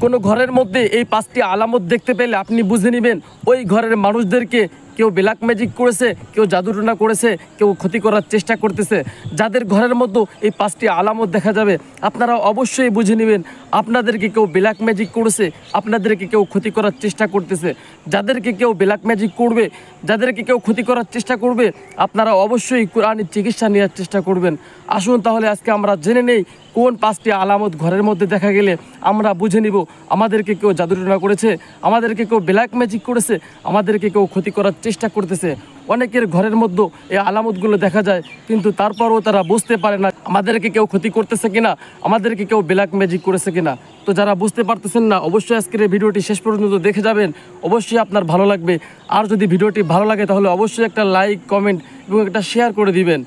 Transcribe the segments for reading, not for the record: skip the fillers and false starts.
কোনো ঘরের মধ্যে এই 5টি আলামত দেখতে পেলে আপনি বুঝে নেবেন ওই ঘরের মানুষদেরকে কেউ ব্ল্যাক ম্যাজিক করেছে, কেউ জাদুটোনা করেছে, কেউ ক্ষতি করার চেষ্টা করতেছে। যাদের ঘরের মধ্যে এই 5টি আলামত দেখা যাবে আপনারা অবশ্যই বুঝে নেবেন আপনাদেরকে কেউ ব্ল্যাক ম্যাজিক করেছে, আপনাদেরকে কেউ ক্ষতি করার চেষ্টা করতেছে। যাদেরকে কেউ ব্ল্যাক ম্যাজিক করবে, যাদেরকে কেউ ক্ষতি করার চেষ্টা করবে, আপনারা অবশ্যই কোরআনের চিকিৎসা নেওয়ার চেষ্টা করবেন। আসুন তাহলে আজকে আমরা জেনে নেই কোন 5টি আলামত ঘরের মধ্যে দেখা গেলে আমরা বুঝে নিব আমাদেরকে কেউ জাদুটোনা করেছে, আমাদেরকে কেউ ব্ল্যাক ম্যাজিক করেছে, আমাদেরকে কেউ ক্ষতি করার চেষ্টা করতেছে। অনেকের ঘরের মধ্যে এই আলামতগুলো দেখা যায়, কিন্তু তারপরও তারা বুঝতে পারে না আমাদেরকে কেউ ক্ষতি করতেছে কিনা, আমাদেরকে কেউ ব্ল্যাক ম্যাজিক করেছে কিনা। তো যারা বুঝতে পারতেছেন না অবশ্যই আজকের এই ভিডিওটি শেষ পর্যন্ত দেখে যাবেন, অবশ্যই আপনার ভালো লাগবে। আর যদি ভিডিওটি ভালো লাগে তাহলে অবশ্যই একটা লাইক, কমেন্ট এবং একটা শেয়ার করে দিবেন।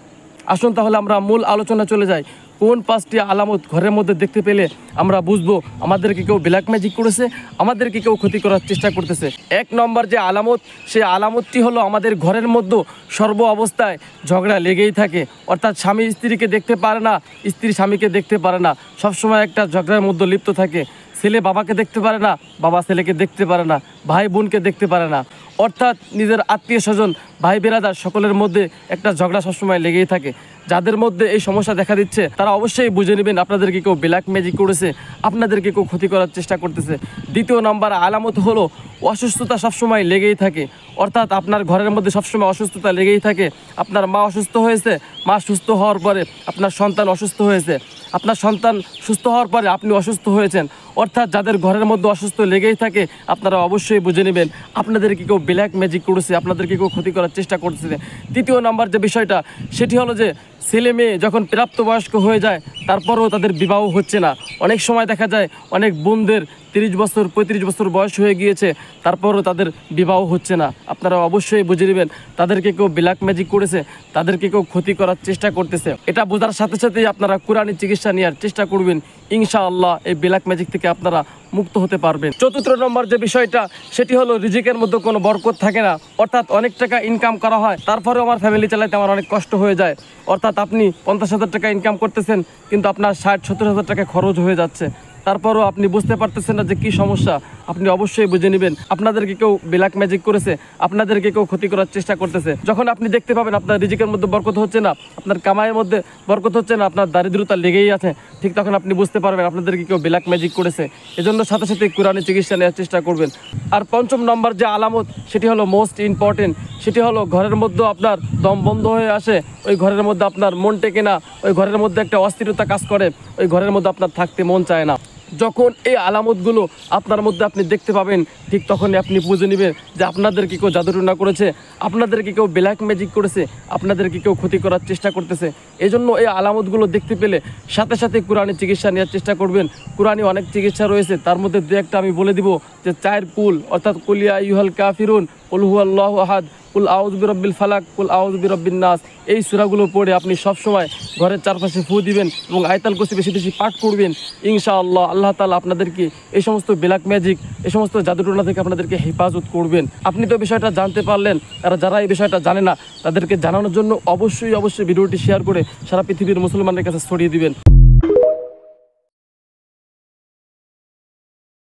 আসুন তাহলে আমরা মূল আলোচনা চলে যাই। কোন 5টি আলামত ঘরের মধ্যে দেখতে পেলে আমরা বুঝবো আমাদেরকে কেউ ব্ল্যাক ম্যাজিক করেছে, আমাদেরকে কেউ ক্ষতি করার চেষ্টা করতেছে। 1 নম্বর যে আলামত, সেই আলামতটি হলো আমাদের ঘরের মধ্যে সর্ব অবস্থায় ঝগড়া লেগেই থাকে। অর্থাৎ স্বামী স্ত্রীকে দেখতে পারে না, স্ত্রী স্বামীকে দেখতে পারে না, সবসময় একটা ঝগড়ার মধ্যে লিপ্ত থাকে। ছেলে বাবাকে দেখতে পারে না, বাবা ছেলেকে দেখতে পারে না, ভাই বোনকে দেখতে পারে না। অর্থাৎ নিজের আত্মীয় স্বজন, ভাই বেরাদার সকলের মধ্যে একটা ঝগড়া সবসময় লেগেই থাকে। যাদের মধ্যে এই সমস্যা দেখা দিচ্ছে তারা অবশ্যই বুঝে নেবেন আপনাদেরকে কেউ ব্ল্যাক ম্যাজিক করেছে, আপনাদেরকে কেউ ক্ষতি করার চেষ্টা করতেছে। 2 নম্বর আলামত হলো অসুস্থতা সবসময় লেগেই থাকে। অর্থাৎ আপনার ঘরের মধ্যে সবসময় অসুস্থতা লেগেই থাকে। আপনার মা অসুস্থ হয়েছে, মা সুস্থ হওয়ার পরে আপনার সন্তান অসুস্থ হয়েছে, আপনার সন্তান সুস্থ হওয়ার পরে আপনি অসুস্থ হয়েছেন। অর্থাৎ যাদের ঘরের মধ্যে অসুস্থ লেগেই থাকে আপনারা অবশ্যই বুঝে নেবেন আপনাদেরকে কেউ ব্ল্যাক ম্যাজিক করেছে, আপনাদেরকে কেউ ক্ষতি করার চেষ্টা করতেছে। 3 নম্বর যে বিষয়টা সেটি হলো যে ছেলে মেয়ে যখন প্রাপ্তবয়স্ক হয়ে যায় তারপরেও তাদের বিবাহ হচ্ছে না। অনেক সময় দেখা যায় অনেক বোনদের 30 বছর 35 বছর বয়স হয়ে গিয়েছে, তারপরও তাদের বিবাহ হচ্ছে না। আপনারা অবশ্যই বুঝে নেবেন তাদেরকে কেউ ব্ল্যাক ম্যাজিক করেছে, তাদেরকে কেউ ক্ষতি করার চেষ্টা করতেছে। এটা বোঝার সাথে সাথেই আপনারা কোরআনি চিকিৎসা নেওয়ার চেষ্টা করবেন। ইনশাআল্লাহ এই ব্ল্যাক ম্যাজিক থেকে আপনারা মুক্ত হতে পারবেন। 4 নম্বর যে বিষয়টা সেটি হলো রিজিকের মধ্যে কোনো বরকত থাকে না। অর্থাৎ অনেক টাকা ইনকাম করা হয়, তারপরেও আমার ফ্যামিলি চালাইতে আমার অনেক কষ্ট হয়ে যায়। অর্থাৎ আপনি 50,000 টাকা ইনকাম করতেছেন, কিন্তু আপনার 60-70,000 টাকা খরচ হয়ে যাচ্ছে, তারপরও আপনি বুঝতে পারতেছেন না যে কী সমস্যা। আপনি অবশ্যই বুঝে নেবেন আপনাদেরকে কেউ ব্ল্যাক ম্যাজিক করেছে, আপনাদেরকে কেউ ক্ষতি করার চেষ্টা করতেছে। যখন আপনি দেখতে পাবেন আপনার রিজিকের মধ্যে বরকত হচ্ছে না, আপনার কামাইয়ের মধ্যে বরকত হচ্ছে না, আপনার দারিদ্রতা লেগেই আছে, ঠিক তখন আপনি বুঝতে পারবেন আপনাদেরকে কেউ ব্ল্যাক ম্যাজিক করেছে। এজন্য সাথে সাথে কোরআনি চিকিৎসা নেওয়ার চেষ্টা করবেন। আর 5 নম্বর যে আলামত সেটি হলো মোস্ট ইম্পর্টেন্ট, সেটি হলো ঘরের মধ্যে আপনার দম বন্ধ হয়ে আসে, ওই ঘরের মধ্যে আপনার মন টেকে না, ওই ঘরের মধ্যে একটা অস্থিরতা কাজ করে, ওই ঘরের মধ্যে আপনার থাকতে মন চায় না। যখন এই আলামতগুলো আপনার মধ্যে আপনি দেখতে পাবেন ঠিক তখনই আপনি বুঝে নেবেন যে আপনাদেরকে কেউ জাদুটোনা করেছে, আপনাদেরকে কেউ ব্ল্যাক ম্যাজিক করেছে, আপনাদেরকে কেউ ক্ষতি করার চেষ্টা করতেছে। এজন্য এই আলামতগুলো দেখতে পেলে সাথে সাথে কোরআনি চিকিৎসা নেওয়ার চেষ্টা করবেন। কোরআনি অনেক চিকিৎসা রয়েছে, তার মধ্যে 2-1টা আমি বলে দিব যে 4 কুল, অর্থাৎ কুল ইয়া আইয়ুহাল কাফিরুন, কুল হুয়াল্লাহু আহাদ, কুল আউযু বিরাব্বিল ফালাক, কুল আউযু বিরাব্বিন নাস। এই সূরাগুলো পড়ে আপনি সবসময় ঘরের চারপাশে ফু দিবেন এবং আয়াতুল কুরসি বেশি বেশি পাঠ করবেন। ইনশাআল্লাহ আল্লাহ তাআলা আপনাদেরকে এই সমস্ত ব্ল্যাক ম্যাজিক, এই সমস্ত জাদুটোনা থেকে আপনাদেরকে হেফাজত করবেন। আপনি তো বিষয়টা জানতে পারলেন, আর যারা এই বিষয়টা জানে না তাদেরকে জানানোর জন্য অবশ্যই ভিডিওটি শেয়ার করে সারা পৃথিবীর মুসলমানদের কাছে ছড়িয়ে দিবেন।